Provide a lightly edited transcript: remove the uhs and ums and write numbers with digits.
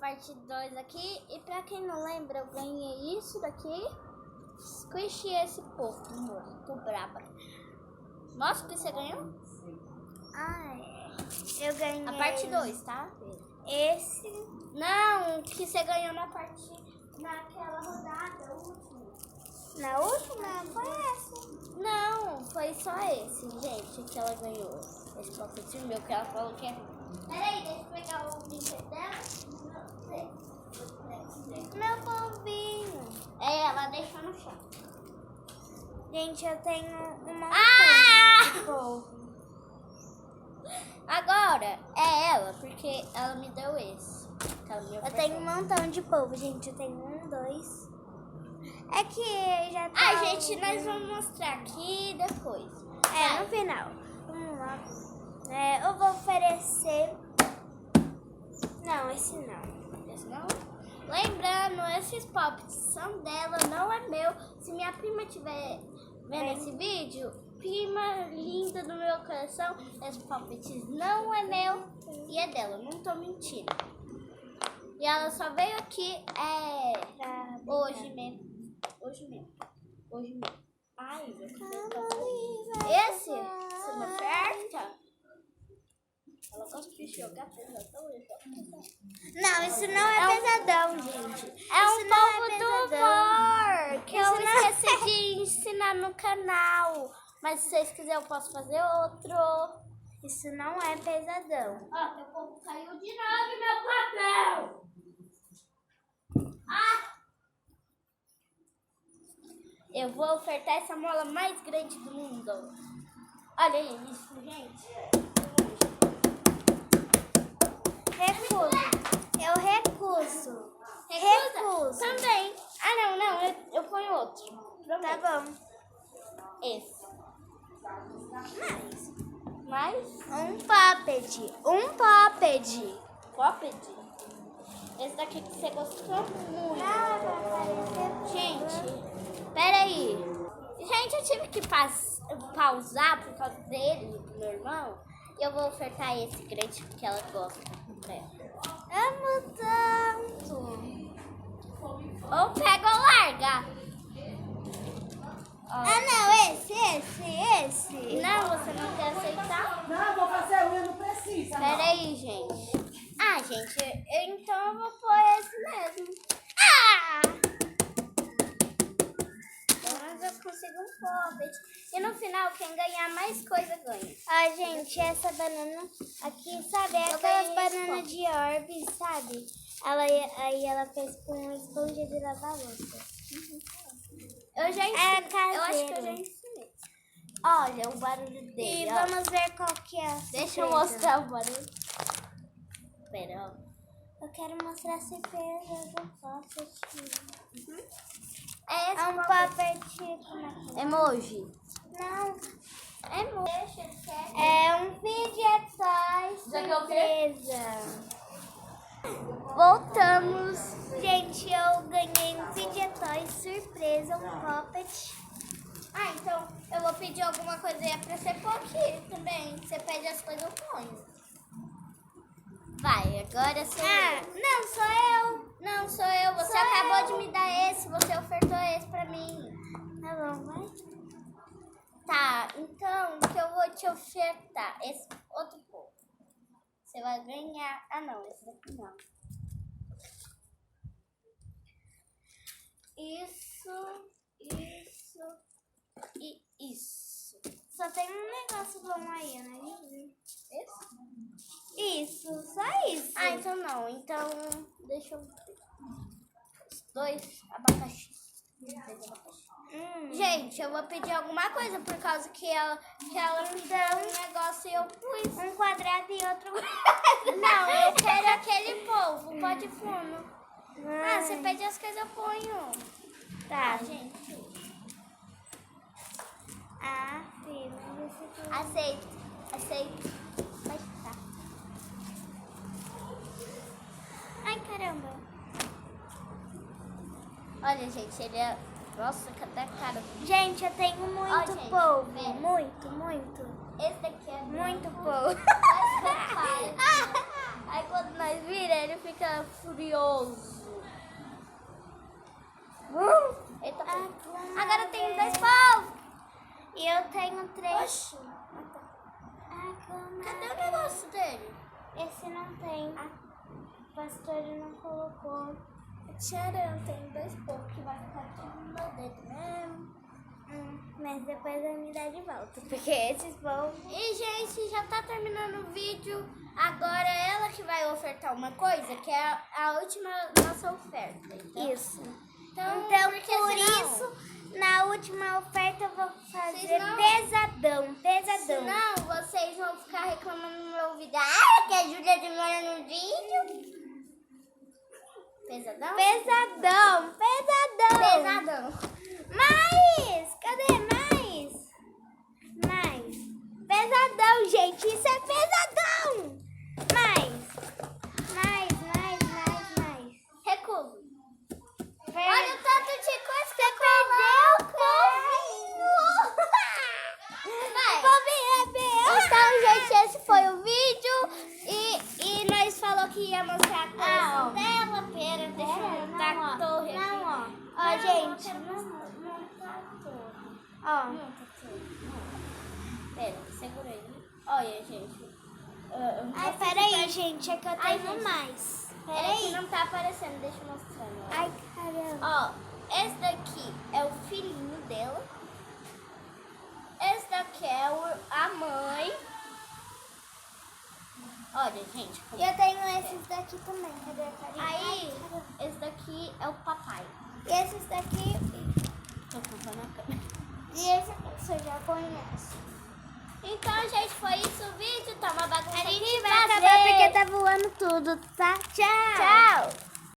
parte 2 aqui. E pra quem não lembra, eu ganhei isso daqui. Squish e esse povo morto, braba. Mostra o que você ganhou? Eu ganhei... A parte 2, tá? Esse... Não, o que você ganhou naquela rodada, última. Na última foi essa. Não, foi só esse, gente, que ela ganhou. Esse pocket meu, que ela falou que é... Peraí, deixa eu pegar o brinquedo dela. Meu povinho. Ela deixou no chão. Gente, eu tenho uma de polvo. Agora é ela, porque ela me deu esse. Eu tenho um montão de polvo, gente. Eu tenho 1, 2. É que já tá... gente, nós vamos mostrar aqui depois. No final. Vamos lá. Eu vou oferecer... Não, esse não. Esse não? Lembrando, esses pops são dela, não é meu. Se minha prima estiver vendo esse vídeo, prima linda do meu coração, esse poppets não é meu e é dela, não tô mentindo. E ela só veio aqui hoje mesmo. Ai, esse? Você me oferta? Ela gosta de jogar pesadão. Não, isso não é pesadão, gente. É um Isso não é povo do pesadão. humor que eu esqueci de ensinar no canal. Mas se vocês quiserem, eu posso fazer outro. Isso não é pesadão. Ó, teu povo caiu de novo, meu papel. Eu vou ofertar essa mola mais grande do mundo. Olha isso, gente. Eu recuso. Recusa? Também. Não, eu ponho outro. Tá bom. Esse. Mais? Um poppet. Poppet? Esse daqui que você gostou muito. Gente, peraí. Gente, eu tive que pausar por causa dele, do meu irmão. E eu vou ofertar esse grande porque ela gosta. Amo tanto. Ou pega ou larga. Não, esse. Não, você não quer aceitar? Não, vou fazer unha, não precisa. Peraí, gente. Gente, então eu vou pôr esse mesmo. Pelo menos eu consigo um poppet. E no final, quem ganhar mais coisa ganha. Gente, essa banana aqui, sabe? É Eu aquelas ganhei bananas de Orbis, sabe? Aí ela fez com uma esponja de lavar louça. Eu já ensinei. caseiro. Eu acho que eu já ensinei. Olha o barulho dele. E ó. vamos ver qual que é a Deixa eu surpresa. mostrar o barulho. Pera, ó. Eu quero mostrar a surpresa do poppet. É esse É um poppet. Como é que é? emoji. Não, Emoji. é um fidget toy Isso aqui é o quê? surpresa. Voltamos. Gente, eu ganhei um fidget toy surpresa, um poppet. Então eu vou pedir alguma coisa aí pra você pôr aqui também. Você pede as coisas, eu ponho. Vai, agora sou eu. Não, sou eu. Não, sou eu. Você acabou de me dar esse, você ofertou esse pra mim. Tá bom, vai. Tá, então que eu vou te ofertar esse outro povo. Você vai ganhar. Não, esse daqui não. Isso e isso. Só tem um negócio bom aí, né? Esse? Isso, só isso. Então não. Então, deixa eu ver. Os dois abacaxi. Gente, eu vou pedir alguma coisa por causa que ela me deu um negócio e eu pus. Um quadrado e outro Não, eu quero aquele polvo, pó de fumo. Você pede as coisas, eu ponho. Tá. Gente. Filho, esse aqui. Aceito. Pode tá. Ai, caramba. Olha, gente, ele é... Nossa, cadê a cara? Gente, eu tenho muito gente, polvo. vê. Muito. Esse daqui é Muito polvo. Esse é o pai. Aí quando nós vira, ele fica furioso. Ele tá agora eu tenho 2 povos. E eu tenho 3. Oxi. Cadê o negócio dele? Esse não tem. O pastor não colocou. Tcharam, tem 2 povos que vai ficar tudo no meu dedo mesmo. Mas depois vai me dar de volta. Porque esses povos. E, gente, já tá terminando o vídeo. Agora é ela que vai ofertar uma coisa, que é a última nossa oferta. Então, Isso. Então, porque por senão- isso, na última oferta eu vou fazer Vocês não- pesadão. Senão vocês vão ficar reclamando no meu vídeo. Ah, que a Júlia demora no vídeo. Pesadão? Pesadão. Pesadão. Mais! Cadê mais? Mais. Pesadão, gente. Isso é pesadão. Mais. Recuso. Per- Olha o tanto de coisa que Você perdeu, Vai. Povinho. Então, gente, esse foi o vídeo. E nós falou que ia mostrar a coleção dela. Pera, deixa eu montar a torre aqui. Ó, gente. Eu quero montar a torre. Ó. Monta a torre. Pera, segura aí. Olha, gente. Ai, peraí, gente. É que eu Ai, tenho gente. mais. Peraí. Peraí. Não tá aparecendo, deixa eu mostrar. Ai, caramba. Ó, esse daqui é o filhinho dela. Esse daqui é a mãe. Olha, gente. como- Eu tenho esses daqui também. Cadê a carinha? Aí, Ai, caramba. esse daqui é o papai. E esses daqui. Tô contando a câmera. E esse aqui você já conhece. Então, gente, foi isso o vídeo. Tá uma bagunça A gente aqui, vai prazer. acabar porque tá voando tudo, tá? Tchau!